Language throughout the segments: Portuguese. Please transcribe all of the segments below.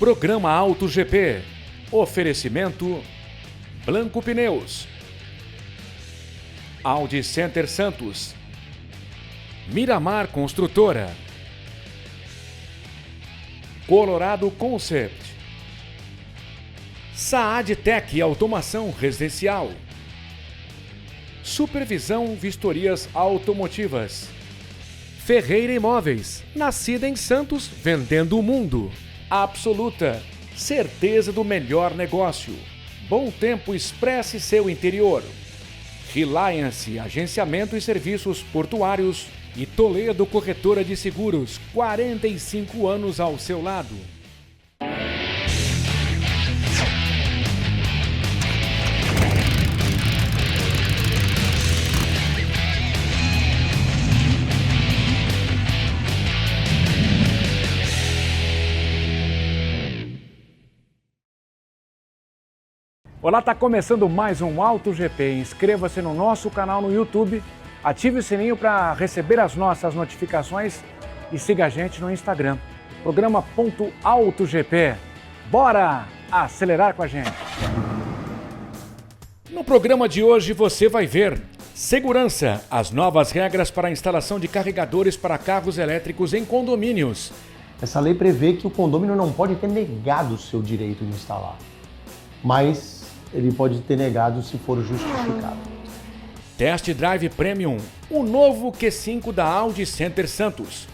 Programa Auto GP. Oferecimento Blanco Pneus, Audi Center Santos, Miramar Construtora, Colorado Concept, Saad Tech Automação Residencial, Supervisão Vistorias Automotivas, Ferreira Imóveis, nascida em Santos, vendendo o mundo. Absoluta, certeza do melhor negócio. Bom Tempo expresse seu interior. Reliance, agenciamento e serviços portuários. E Toledo Corretora de Seguros, 45 anos ao seu lado. Olá, está começando mais um Auto GP. Inscreva-se no nosso canal no YouTube, ative o sininho para receber as nossas notificações e siga a gente no Instagram. Programa .AutoGP. Bora acelerar com a gente! No programa de hoje você vai ver segurança, as novas regras para a instalação de carregadores para carros elétricos em condomínios. Essa lei prevê que o condomínio não pode ter negado o seu direito de instalar, mas ele pode ter negado se for justificado. Test Drive Premium, o novo Q5 da Audi Center Santos.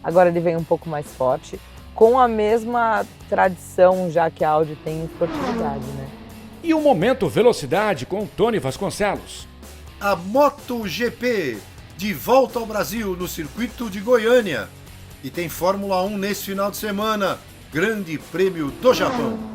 Agora ele vem um pouco mais forte, com a mesma tradição já que a Audi tem em esportividade, né? E o Momento Velocidade com Tony Vasconcelos. A MotoGP, de volta ao Brasil no circuito de Goiânia. E tem Fórmula 1 nesse final de semana, Grande Prêmio do Japão.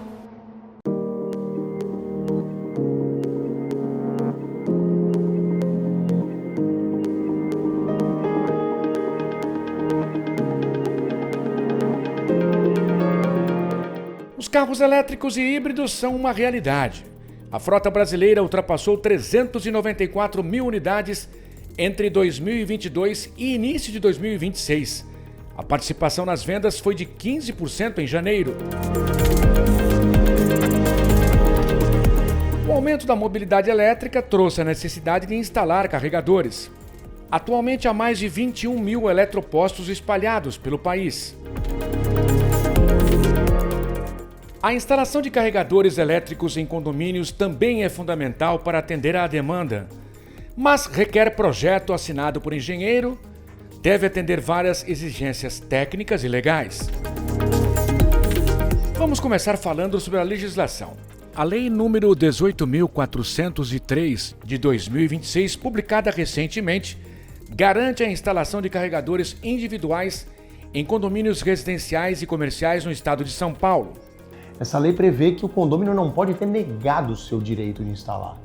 Os carros elétricos e híbridos são uma realidade. A frota brasileira ultrapassou 394 mil unidades entre 2022 e início de 2026. A participação nas vendas foi de 15% em janeiro. O aumento da mobilidade elétrica trouxe a necessidade de instalar carregadores. Atualmente há mais de 21 mil eletropostos espalhados pelo país. A instalação de carregadores elétricos em condomínios também é fundamental para atender à demanda, mas requer projeto assinado por engenheiro, deve atender várias exigências técnicas e legais. Vamos começar falando sobre a legislação. A Lei número 18.403 de 2026, publicada recentemente, garante a instalação de carregadores individuais em condomínios residenciais e comerciais no estado de São Paulo. Essa lei prevê que o condomínio não pode ter negado o seu direito de instalar,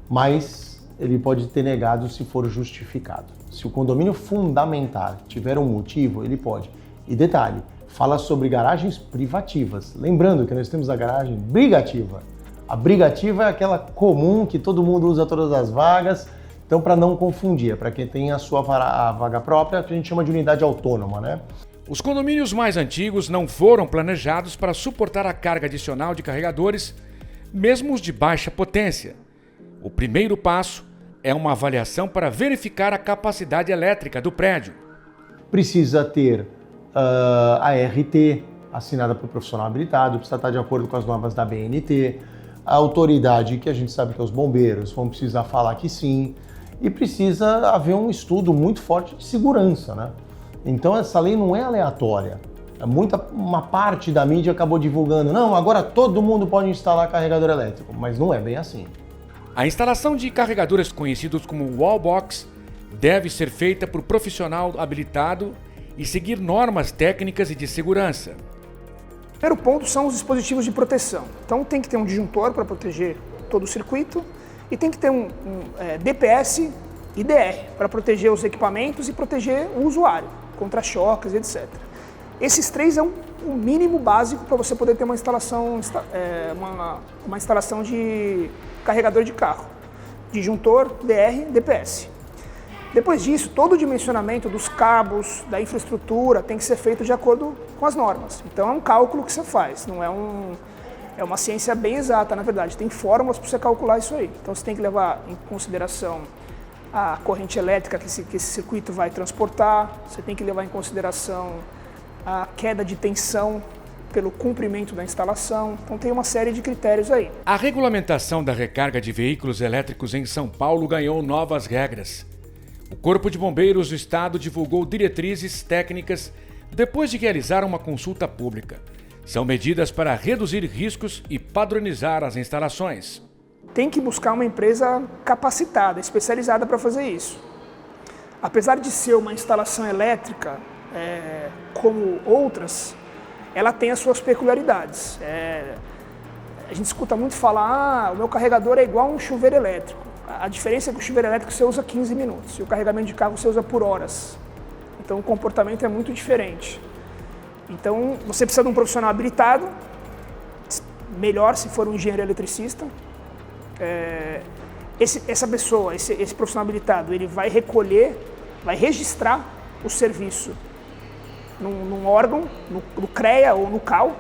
mas ele pode ter negado se for justificado. Se o condomínio fundamentar tiver um motivo, ele pode. E detalhe, fala sobre garagens privativas. Lembrando que nós temos a garagem brigativa. A brigativa é aquela comum que todo mundo usa todas as vagas. Então, para não confundir, para quem tem a sua vaga própria, que a gente chama de unidade autônoma, né? Os condomínios mais antigos não foram planejados para suportar a carga adicional de carregadores, mesmo os de baixa potência. O primeiro passo é uma avaliação para verificar a capacidade elétrica do prédio. Precisa ter a RT assinada por profissional habilitado, precisa estar de acordo com as normas da BNT, a autoridade, que a gente sabe que é os bombeiros, vão precisar falar que sim, e precisa haver um estudo muito forte de segurança, né? Então essa lei não é aleatória. Uma parte da mídia acabou divulgando, não, agora todo mundo pode instalar carregador elétrico, mas não é bem assim. A instalação de carregadores conhecidos como wallbox deve ser feita por profissional habilitado e seguir normas técnicas e de segurança. O primeiro ponto são os dispositivos de proteção. Então tem que ter um disjuntor para proteger todo o circuito e tem que ter um DPS e DR para proteger os equipamentos e proteger o usuário contra choques, etc. Esses três é o mínimo básico para você poder ter uma instalação de carregador de carro. Disjuntor, DR, DPS. Depois disso, todo o dimensionamento dos cabos, da infraestrutura, tem que ser feito de acordo com as normas. Então é um cálculo que você faz, não é é uma ciência bem exata, na verdade. Tem fórmulas para você calcular isso aí. Então você tem que levar em consideração a corrente elétrica que esse circuito vai transportar, você tem que levar em consideração a queda de tensão pelo comprimento da instalação. Então tem uma série de critérios aí. A regulamentação da recarga de veículos elétricos em São Paulo ganhou novas regras. O Corpo de Bombeiros do Estado divulgou diretrizes técnicas depois de realizar uma consulta pública. São medidas para reduzir riscos e padronizar as instalações. Tem que buscar uma empresa capacitada, especializada para fazer isso. Apesar de ser uma instalação elétrica, como outras, ela tem as suas peculiaridades. A gente escuta muito falar, o meu carregador é igual a um chuveiro elétrico. A diferença é que o chuveiro elétrico você usa 15 minutos e o carregamento de carro você usa por horas. Então o comportamento é muito diferente. Então você precisa de um profissional habilitado, melhor se for um engenheiro eletricista. Essa pessoa, esse profissional habilitado, ele vai recolher, vai registrar o serviço num órgão, no CREA ou no CAL,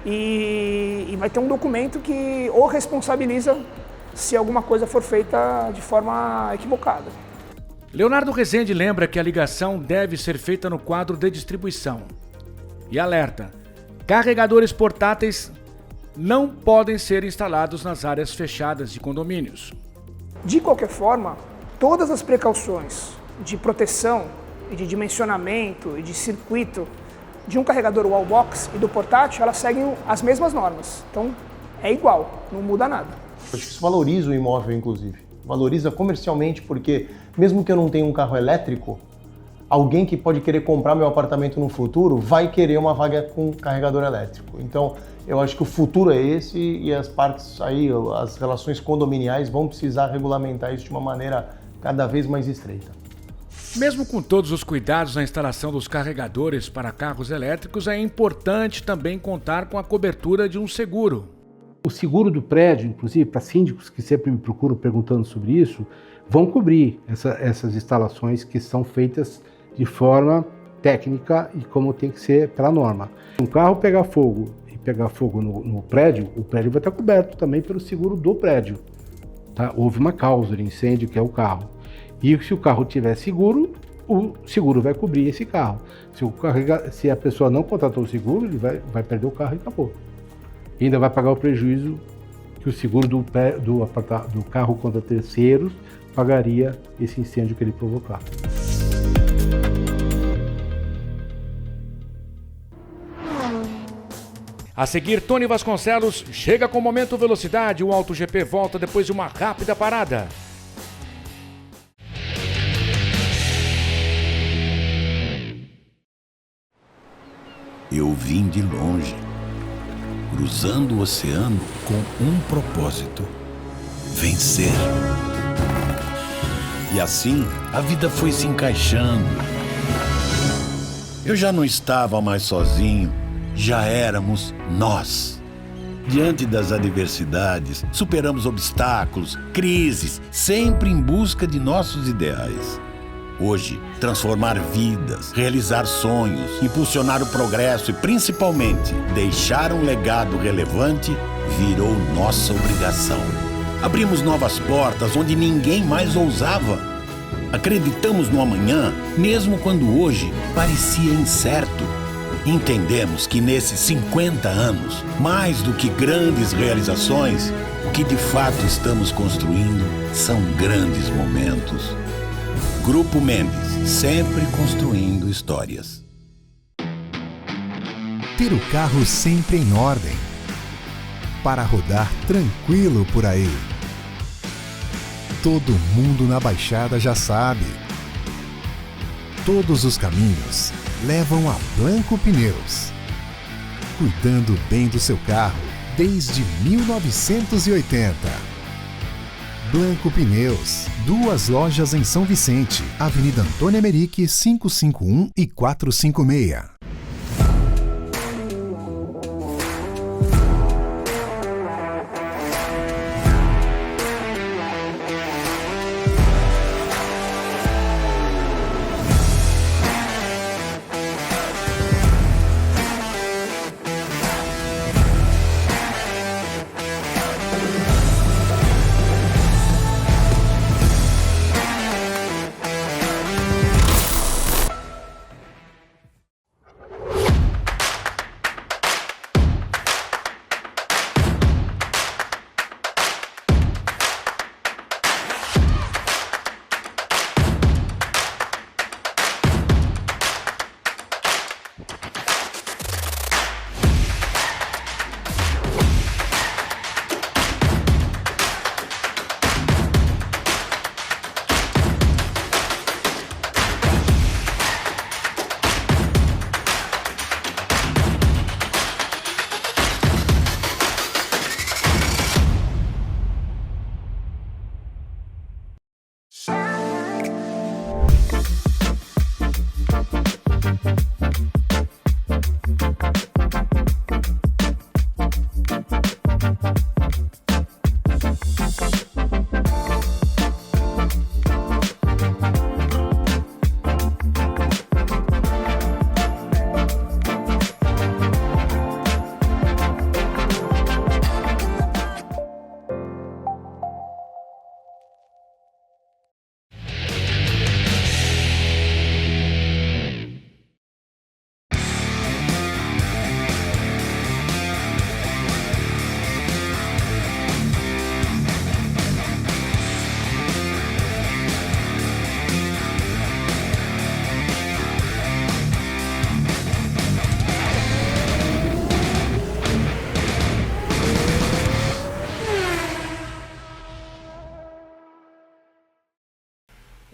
e vai ter um documento que ou responsabiliza se alguma coisa for feita de forma equivocada. Leonardo Rezende lembra que a ligação deve ser feita no quadro de distribuição. E alerta: carregadores portáteis não podem ser instalados nas áreas fechadas de condomínios. De qualquer forma, todas as precauções de proteção e de dimensionamento e de circuito de um carregador wallbox e do portátil, elas seguem as mesmas normas. Então, é igual, não muda nada. Acho que isso valoriza o imóvel, inclusive. Valoriza comercialmente, porque mesmo que eu não tenha um carro elétrico, alguém que pode querer comprar meu apartamento no futuro vai querer uma vaga com carregador elétrico. Então, eu acho que o futuro é esse e as partes aí, as relações condominiais vão precisar regulamentar isso de uma maneira cada vez mais estreita. Mesmo com todos os cuidados na instalação dos carregadores para carros elétricos, é importante também contar com a cobertura de um seguro. O seguro do prédio, inclusive para síndicos que sempre me procuram perguntando sobre isso, vão cobrir essas instalações que são feitas de forma técnica e como tem que ser pela norma. Se um carro pegar fogo e pegar fogo no prédio, o prédio vai estar coberto também pelo seguro do prédio. Tá? Houve uma causa de incêndio, que é o carro. E se o carro tiver seguro, o seguro vai cobrir esse carro. Se a pessoa não contratou o seguro, ele vai perder o carro e acabou. E ainda vai pagar o prejuízo que o seguro do carro contra terceiros pagaria esse incêndio que ele provocar. A seguir, Tony Vasconcelos chega com o Momento Velocidade. O Auto GP volta depois de uma rápida parada. Eu vim de longe, cruzando o oceano com um propósito: vencer. E assim, a vida foi se encaixando. Eu já não estava mais sozinho, já éramos nós. Diante das adversidades, superamos obstáculos, crises, sempre em busca de nossos ideais. Hoje, transformar vidas, realizar sonhos, impulsionar o progresso e, principalmente, deixar um legado relevante virou nossa obrigação. Abrimos novas portas onde ninguém mais ousava. Acreditamos no amanhã, mesmo quando hoje parecia incerto. Entendemos que nesses 50 anos, mais do que grandes realizações, o que de fato estamos construindo são grandes momentos. Grupo Mendes, sempre construindo histórias. Ter o carro sempre em ordem, para rodar tranquilo por aí. Todo mundo na Baixada já sabe. Todos os caminhos levam a Blanco Pneus. Cuidando bem do seu carro desde 1980. Blanco Pneus, 2 lojas em São Vicente, Avenida Antônio Emerick, 551 e 456.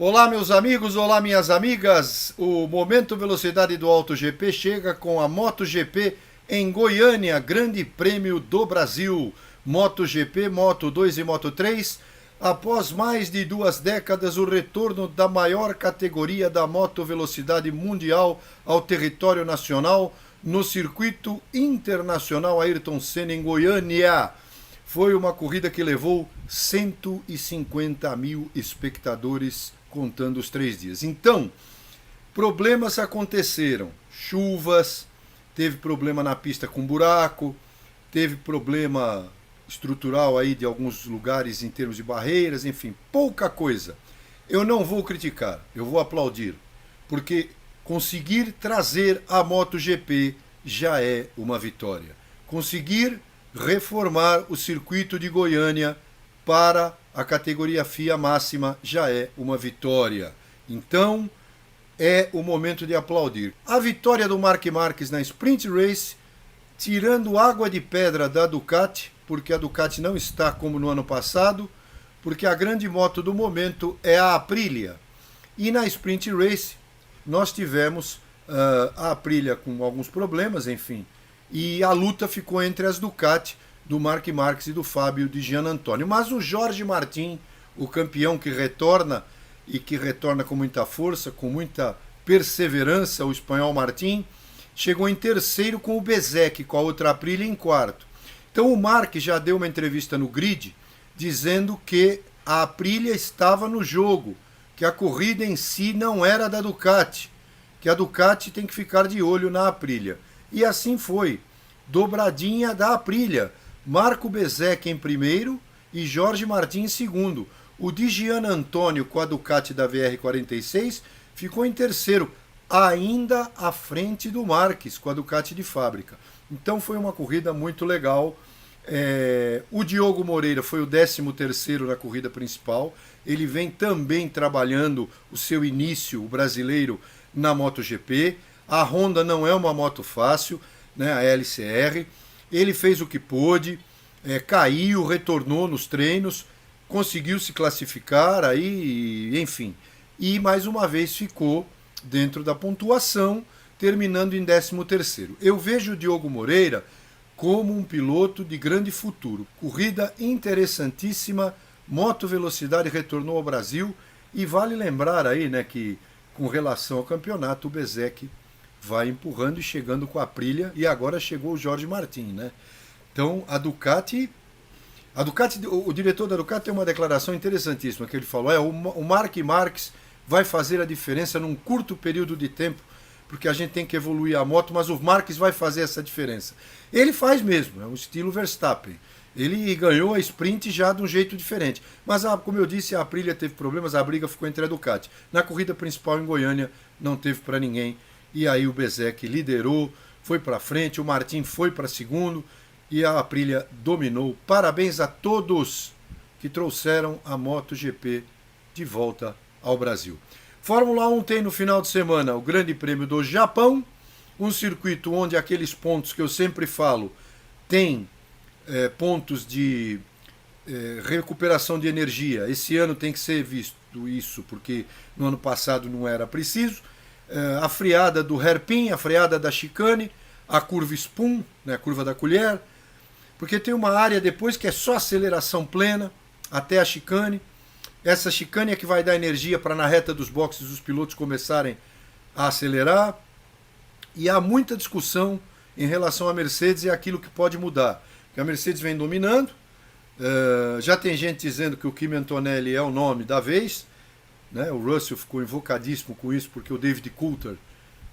Olá, meus amigos, olá, minhas amigas. O Momento Velocidade do Auto GP chega com a MotoGP em Goiânia, Grande Prêmio do Brasil. MotoGP, Moto2 e Moto3. Após mais de 2 décadas, o retorno da maior categoria da motovelocidade mundial ao território nacional no circuito internacional Ayrton Senna em Goiânia. Foi uma corrida que levou 150 mil espectadores contando os 3 dias. Então, problemas aconteceram. Chuvas, teve problema na pista com buraco, teve problema estrutural aí de alguns lugares em termos de barreiras, enfim, pouca coisa. Eu não vou criticar, eu vou aplaudir, porque conseguir trazer a MotoGP já é uma vitória. Conseguir reformar o circuito de Goiânia para a categoria FIA máxima já é uma vitória. Então, é o momento de aplaudir. A vitória do Marc Marquez na Sprint Race, tirando água de pedra da Ducati, porque a Ducati não está como no ano passado, porque a grande moto do momento é a Aprilia. E na Sprint Race, nós tivemos a Aprilia com alguns problemas, enfim, e a luta ficou entre as Ducati, do Marc Marquez e do Fábio Di Giannantonio. Mas o Jorge Martin, o campeão que retorna, e que retorna com muita força, com muita perseverança, o espanhol Martin, chegou em terceiro com o Bezzecchi, com a outra Aprilia em quarto. Então o Marc já deu uma entrevista no Grid, dizendo que a Aprilia estava no jogo, que a corrida em si não era da Ducati, que a Ducati tem que ficar de olho na Aprilia. E assim foi, dobradinha da Aprilia, Marco Bezzecchi em primeiro e Jorge Martin em segundo. O Di Giannantonio com a Ducati da VR46 ficou em terceiro, ainda à frente do Marques com a Ducati de fábrica. Então foi uma corrida muito legal. O Diogo Moreira foi o 13º na corrida principal. Ele vem também trabalhando o seu início, o brasileiro, na MotoGP. A Honda não é uma moto fácil, né, a LCR. Ele fez o que pôde, caiu, retornou nos treinos, conseguiu se classificar, aí, enfim. E mais uma vez ficou dentro da pontuação, terminando em 13º. Eu vejo o Diogo Moreira como um piloto de grande futuro. Corrida interessantíssima, Moto Velocidade retornou ao Brasil, e vale lembrar aí, né, que com relação ao campeonato, o Bezzecchi vai empurrando e chegando com a Aprilia, e agora chegou o Jorge Martin, né? Então a Ducati, o diretor da Ducati tem uma declaração interessantíssima que ele falou: o Marc Marquez vai fazer a diferença num curto período de tempo, porque a gente tem que evoluir a moto, mas o Marquez vai fazer essa diferença. Ele faz mesmo, é um estilo Verstappen. Ele ganhou a sprint já de um jeito diferente. Mas, como eu disse, a Aprilia teve problemas, a briga ficou entre a Ducati. Na corrida principal em Goiânia não teve para ninguém. E aí o Bezzecchi liderou, foi para frente, o Martin foi para segundo e a Aprilia dominou. Parabéns a todos que trouxeram a MotoGP de volta ao Brasil. Fórmula 1 tem no final de semana o Grande Prêmio do Japão, um circuito onde aqueles pontos que eu sempre falo tem pontos de recuperação de energia. Esse ano tem que ser visto isso, porque no ano passado não era preciso. A freada do hairpin, a freada da chicane, a curva spoon, né, a curva da colher, porque tem uma área depois que é só aceleração plena até a chicane. Essa chicane é que vai dar energia para na reta dos boxes os pilotos começarem a acelerar. E há muita discussão em relação à Mercedes e aquilo que pode mudar. Porque a Mercedes vem dominando, já tem gente dizendo que o Kimi Antonelli é o nome da vez, né? O Russell ficou invocadíssimo com isso, porque o David Coulthard,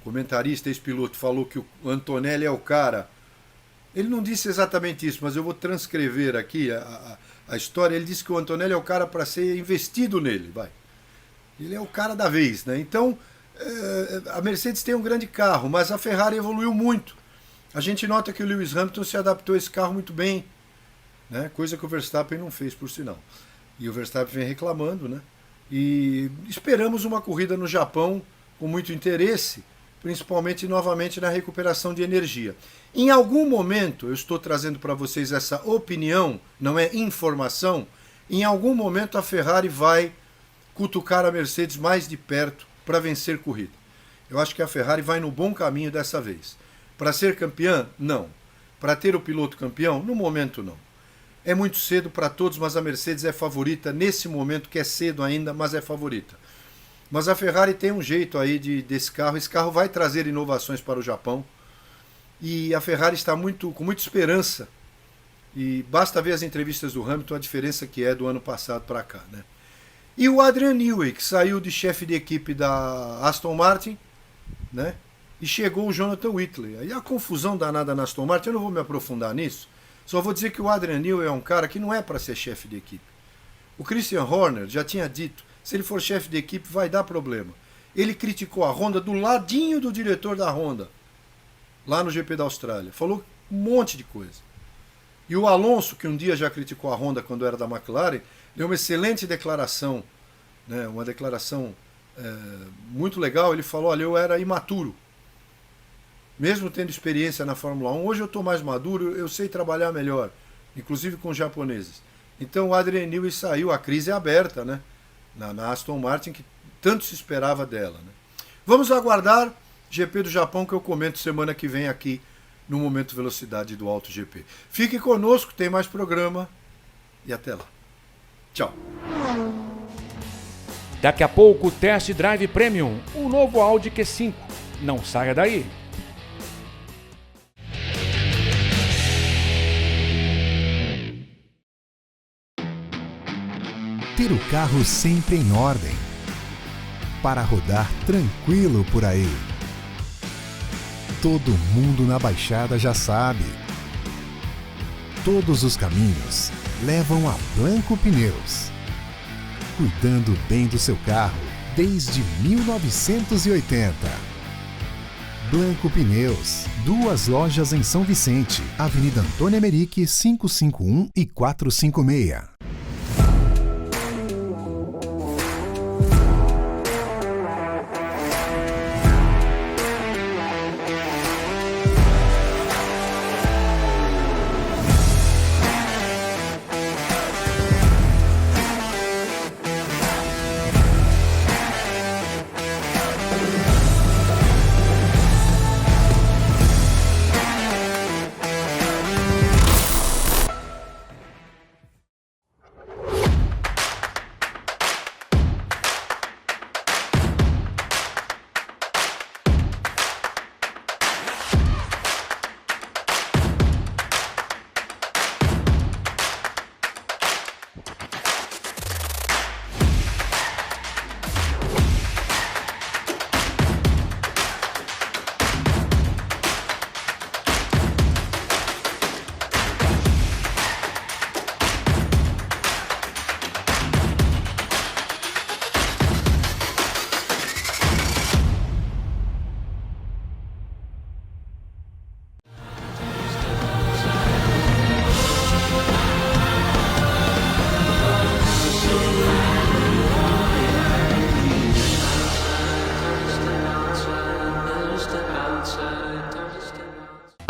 comentarista, ex-piloto, falou que o Antonelli é o cara. Ele não disse exatamente isso, mas eu vou transcrever aqui a história. Ele disse que o Antonelli é o cara para ser investido nele. Ele é o cara da vez, né? Então, a Mercedes tem um grande carro, mas a Ferrari evoluiu muito. A gente nota que o Lewis Hamilton se adaptou a esse carro muito bem, né? Coisa que o Verstappen não fez, por sinal. E o Verstappen vem reclamando, né? E esperamos uma corrida no Japão com muito interesse, principalmente novamente na recuperação de energia. Em algum momento, eu estou trazendo para vocês essa opinião, não é informação, em algum momento a Ferrari vai cutucar a Mercedes mais de perto para vencer corrida. Eu acho que a Ferrari vai no bom caminho dessa vez. Para ser campeã? Não. Para ter o piloto campeão? No momento não. É muito cedo para todos, mas a Mercedes é favorita nesse momento, que é cedo ainda, mas é favorita. Mas a Ferrari tem um jeito aí desse carro. Esse carro vai trazer inovações para o Japão. E a Ferrari está com muita esperança. E basta ver as entrevistas do Hamilton, a diferença que é do ano passado para cá, né? E o Adrian Newey, que saiu de chefe de equipe da Aston Martin, né? E chegou o Jonathan Whitley. Aí a confusão danada na Aston Martin, eu não vou me aprofundar nisso. Só vou dizer que o Adrian Newey é um cara que não é para ser chefe de equipe. O Christian Horner já tinha dito, se ele for chefe de equipe vai dar problema. Ele criticou a Honda do ladinho do diretor da Honda, lá no GP da Austrália. Falou um monte de coisa. E o Alonso, que um dia já criticou a Honda quando era da McLaren, deu uma excelente declaração, né? Uma declaração muito legal. Ele falou, olha, eu era imaturo. Mesmo tendo experiência na Fórmula 1, hoje eu estou mais maduro, eu sei trabalhar melhor, inclusive com japoneses. Então o Adrian Newey saiu, a crise é aberta, né? Na Aston Martin, que tanto se esperava dela, né? Vamos aguardar GP do Japão, que eu comento semana que vem aqui no Momento Velocidade do Auto GP. Fique conosco, tem mais programa e até lá. Tchau. Daqui a pouco, Test Drive Premium, o novo Audi Q5. Não saia daí. Ter o carro sempre em ordem, para rodar tranquilo por aí. Todo mundo na Baixada já sabe. Todos os caminhos levam a Blanco Pneus. Cuidando bem do seu carro desde 1980. Blanco Pneus, 2 lojas em São Vicente, Avenida Antônio Emerick, 551 e 456.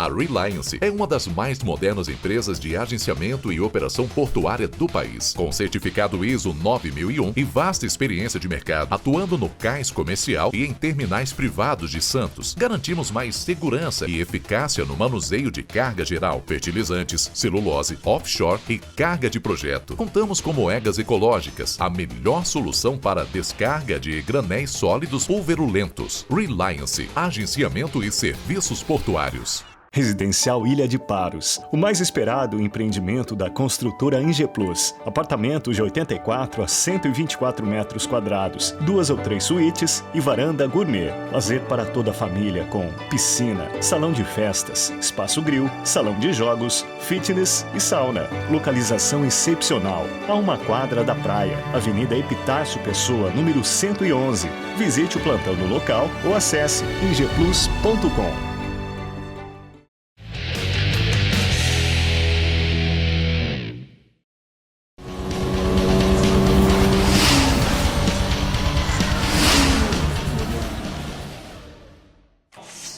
A Reliance é uma das mais modernas empresas de agenciamento e operação portuária do país, com certificado ISO 9001 e vasta experiência de mercado, atuando no cais comercial e em terminais privados de Santos. Garantimos mais segurança e eficácia no manuseio de carga geral, fertilizantes, celulose, offshore e carga de projeto. Contamos com moedas ecológicas, a melhor solução para descarga de granéis sólidos pulverulentos. Reliance, agenciamento e serviços portuários. Residencial Ilha de Paros, o mais esperado empreendimento da construtora Ingeplus. Apartamentos de 84 a 124 metros quadrados, 2 ou 3 suítes e varanda gourmet. Lazer para toda a família com piscina, salão de festas, espaço grill, salão de jogos, fitness e sauna. Localização excepcional, a 1 quadra da praia, Avenida Epitácio Pessoa, número 111. Visite o plantão no local ou acesse ingeplus.com.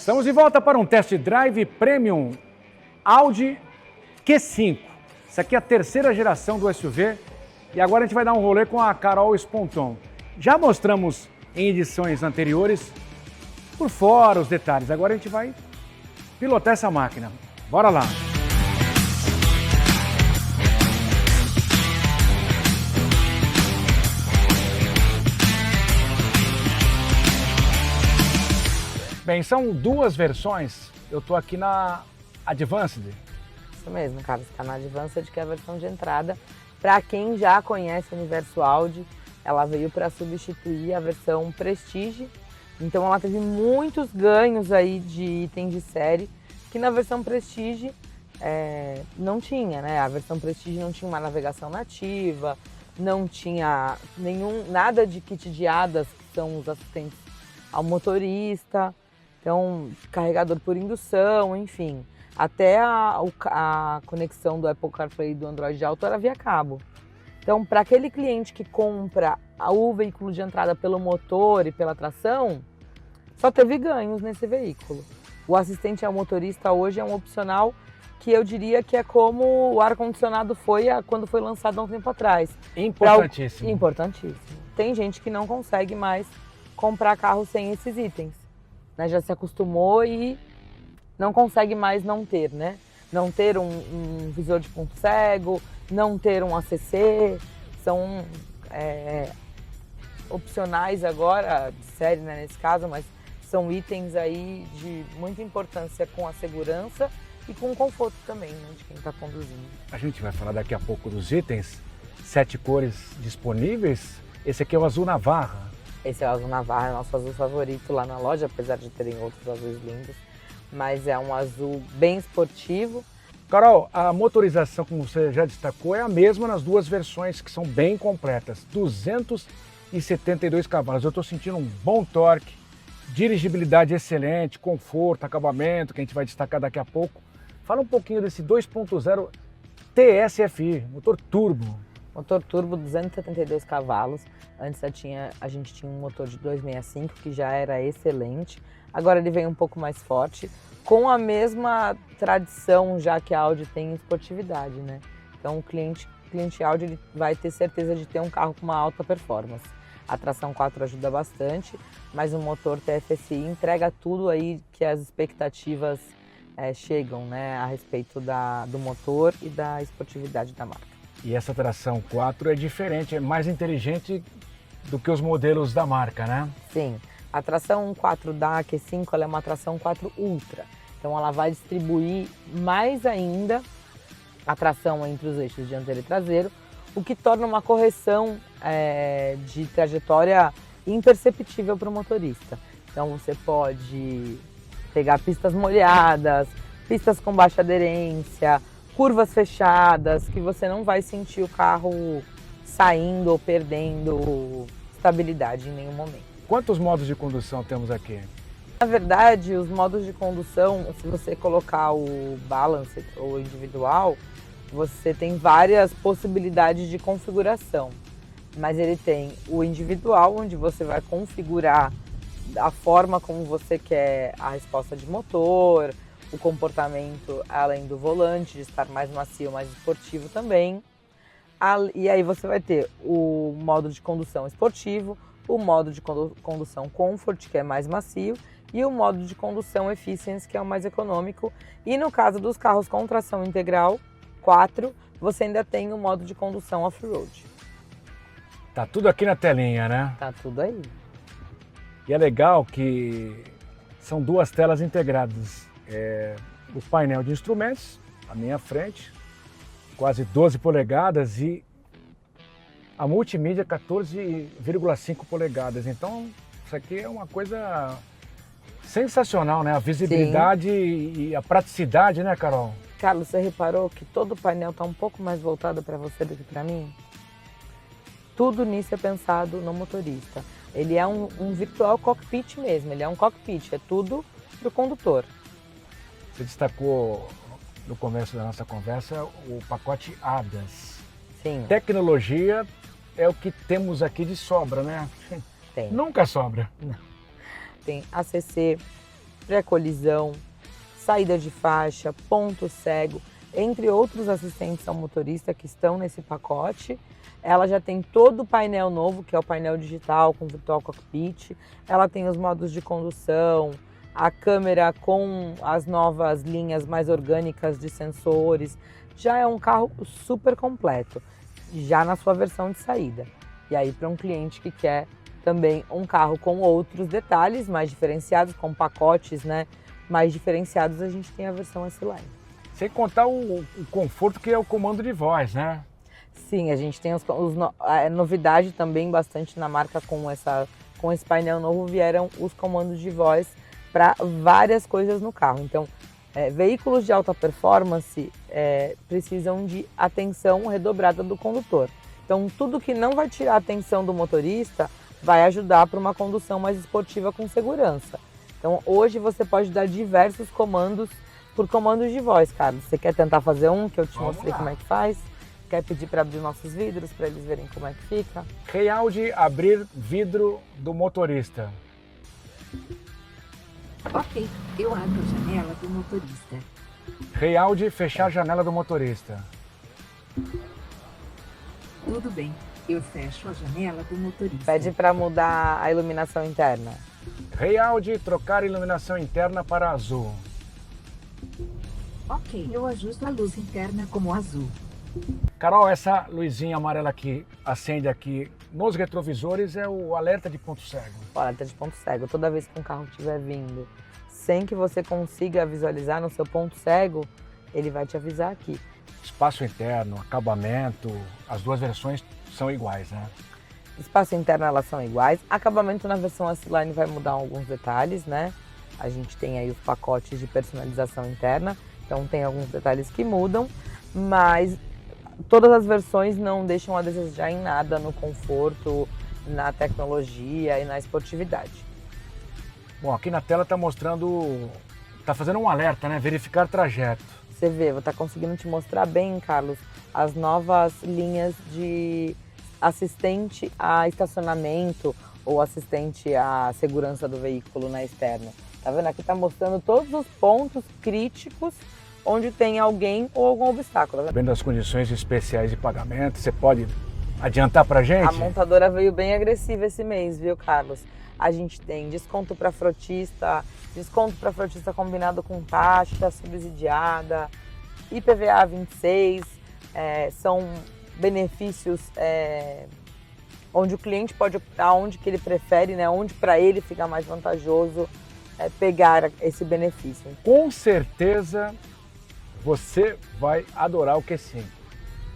Estamos de volta para um Test Drive Premium Audi Q5. Isso aqui é a terceira geração do SUV e agora a gente vai dar um rolê com a Carol Sponton. Já mostramos em edições anteriores por fora os detalhes. Agora a gente vai pilotar essa máquina. Bora lá! Bem, são duas versões. Eu estou aqui na Advanced. Isso mesmo, Carlos. Está na Advanced, que é a versão de entrada. Para quem já conhece o universo Audi, ela veio para substituir a versão Prestige. Então ela teve muitos ganhos aí de itens de série, que na versão Prestige não tinha, né? A versão Prestige não tinha uma navegação nativa, não tinha nada de kit de hadas, que são os assistentes ao motorista. Então, carregador por indução, enfim. Até a conexão do Apple CarPlay e do Android Auto era via cabo. Então, para aquele cliente que compra o veículo de entrada pelo motor e pela tração, só teve ganhos nesse veículo. O assistente ao motorista hoje é um opcional que eu diria que é como o ar-condicionado foi quando foi lançado há um tempo atrás. Importantíssimo. Importantíssimo. Tem gente que não consegue mais comprar carro sem esses itens. Né, já se acostumou e não consegue mais não ter, né? Não ter um visor de ponto cego, não ter um ACC, são opcionais agora, de série, né, nesse caso, mas são itens aí de muita importância com a segurança e com o conforto também, né, de quem está conduzindo. A gente vai falar daqui a pouco dos itens, 7 cores disponíveis. Esse aqui é o azul Navarra. Esse é o azul Navarra, é o nosso azul favorito lá na loja, apesar de terem outros azuis lindos. Mas é um azul bem esportivo. Carol, a motorização, como você já destacou, é a mesma nas duas versões, que são bem completas. 272 cavalos. Eu estou sentindo um bom torque, dirigibilidade excelente, conforto, acabamento, que a gente vai destacar daqui a pouco. Fala um pouquinho desse 2.0 TSFI, motor turbo. Motor turbo, 272 cavalos. Antes a gente tinha um motor de 265, que já era excelente. Agora ele vem um pouco mais forte, com a mesma tradição já que a Audi tem em esportividade, né? Então o cliente Audi ele vai ter certeza de ter um carro com uma alta performance. A tração 4 ajuda bastante, mas o motor TFSI entrega tudo aí que as expectativas chegam, né? A respeito do motor e da esportividade da marca. E essa tração 4 é diferente, é mais inteligente do que os modelos da marca, né? Sim, a tração 4 da Q5 ela é uma tração 4 Ultra, então ela vai distribuir mais ainda a tração entre os eixos dianteiro e traseiro, o que torna uma correção de trajetória imperceptível para o motorista. Então você pode pegar pistas molhadas, pistas com baixa aderência, curvas fechadas, que você não vai sentir o carro saindo ou perdendo estabilidade em nenhum momento. Quantos modos de condução temos aqui? Na verdade, os modos de condução, se você colocar o Balance ou individual, você tem várias possibilidades de configuração. Mas ele tem o individual, onde você vai configurar a forma como você quer a resposta de motor, o comportamento além do volante, de estar mais macio, mais esportivo também. E aí você vai ter o modo de condução esportivo, o modo de condução Comfort, que é mais macio, e o modo de condução Efficiency, que é o mais econômico. E no caso dos carros com tração integral 4, você ainda tem o modo de condução off-road. Tá tudo aqui na telinha, né? Tá tudo aí. E é legal que são duas telas integradas. O painel de instrumentos, à minha frente, quase 12 polegadas, e a multimídia 14,5 polegadas. Então, isso aqui é uma coisa sensacional, né? A visibilidade e a praticidade, né, Carol? Carlos, você reparou que todo o painel está um pouco mais voltado para você do que para mim? Tudo nisso é pensado no motorista. Ele é um virtual cockpit mesmo, ele é um cockpit, é tudo para o condutor. Você destacou no começo da nossa conversa o pacote ADAS. Sim. Tecnologia é o que temos aqui de sobra, né? Tem. Nunca sobra. Não. Tem ACC, pré-colisão, saída de faixa, ponto cego. entre outros assistentes ao motorista que estão nesse pacote. Ela já tem todo o painel novo, que é o painel digital com Virtual Cockpit. Ela tem os modos de condução, a câmera com as novas linhas mais orgânicas de sensores. Já é um carro super completo, já na sua versão de saída. E aí, para um cliente que quer também um carro com outros detalhes mais diferenciados, com pacotes, né, mais diferenciados, a gente tem a versão S-Line. Sem contar o conforto que é o comando de voz, né? Sim, a gente tem a novidade também bastante na marca com esse painel novo, vieram os comandos de voz para várias coisas no carro. Então, veículos de alta performance precisam de atenção redobrada do condutor. Então, tudo que não vai tirar a atenção do motorista vai ajudar para uma condução mais esportiva com segurança. Então, hoje você pode dar diversos comandos por comandos de voz, Carlos. Você quer tentar fazer um que eu te mostrei como é que faz? Quer pedir para abrir nossos vidros para eles verem como é que fica? Real de abrir vidro do motorista. Ok, eu abro a janela do motorista. Real de fechar a janela do motorista. Tudo bem, eu fecho a janela do motorista. Pede para mudar a iluminação interna. Real de trocar a iluminação interna para azul. Ok, eu ajusto a luz interna como azul. Carol, essa luzinha amarela que acende aqui nos retrovisores é o alerta de ponto cego. O alerta de ponto cego. Toda vez que um carro estiver vindo sem que você consiga visualizar no seu ponto cego, ele vai te avisar aqui. Espaço interno, acabamento, as duas versões são iguais, né? Espaço interno, elas são iguais. Acabamento na versão S-Line vai mudar alguns detalhes, né? A gente tem aí os pacotes de personalização interna, então tem alguns detalhes que mudam, mas todas as versões não deixam a desejar em nada no conforto, na tecnologia e na esportividade. Bom, aqui na tela está mostrando, está fazendo um alerta, né? Verificar trajeto. Você vê, vou estar conseguindo te mostrar bem, Carlos, as novas linhas de assistente a estacionamento ou assistente à segurança do veículo na externa. Tá vendo? Aqui está mostrando todos os pontos críticos onde tem alguém ou algum obstáculo. Vendo as condições especiais de pagamento, você pode adiantar pra gente? A montadora veio bem agressiva esse mês, viu, Carlos? A gente tem desconto para frotista combinado com taxa subsidiada, IPVA 26, são benefícios onde o cliente pode optar onde que ele prefere, né? Onde para ele fica mais vantajoso pegar esse benefício. Com certeza você vai adorar o Q5.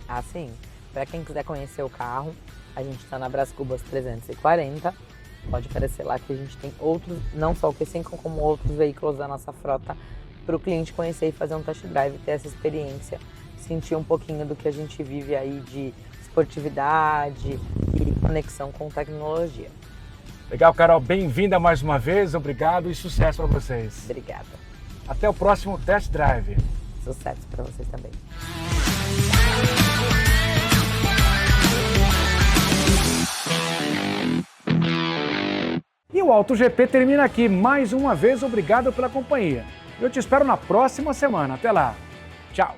Ah, sim. Para quem quiser conhecer o carro, a gente está na Brás Cubas 340. Pode aparecer lá que a gente tem outros, não só o Q5, como outros veículos da nossa frota para o cliente conhecer e fazer um test drive, ter essa experiência, sentir um pouquinho do que a gente vive aí de esportividade e conexão com tecnologia. Legal, Carol. Bem-vinda mais uma vez. Obrigado e sucesso para vocês. Obrigada. Até o próximo test drive. Sucesso para vocês também. E o Auto GP termina aqui. Mais uma vez, obrigado pela companhia. Eu te espero na próxima semana. Até lá. Tchau.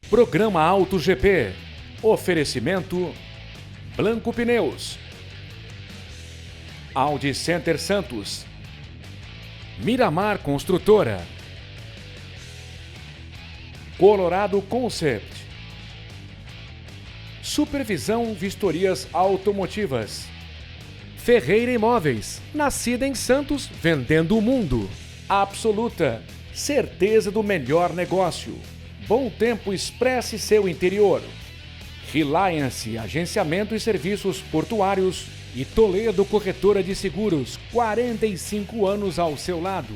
Programa Auto GP. Oferecimento Blanco Pneus, Audi Center Santos, Miramar Construtora, Colorado Concept, Supervisão Vistorias Automotivas, Ferreira Imóveis, nascida em Santos, vendendo o mundo. Absoluta, certeza do melhor negócio. Bom Tempo expresse seu interior. Reliance, agenciamento e serviços portuários. E Toledo Corretora de Seguros, 45 anos ao seu lado.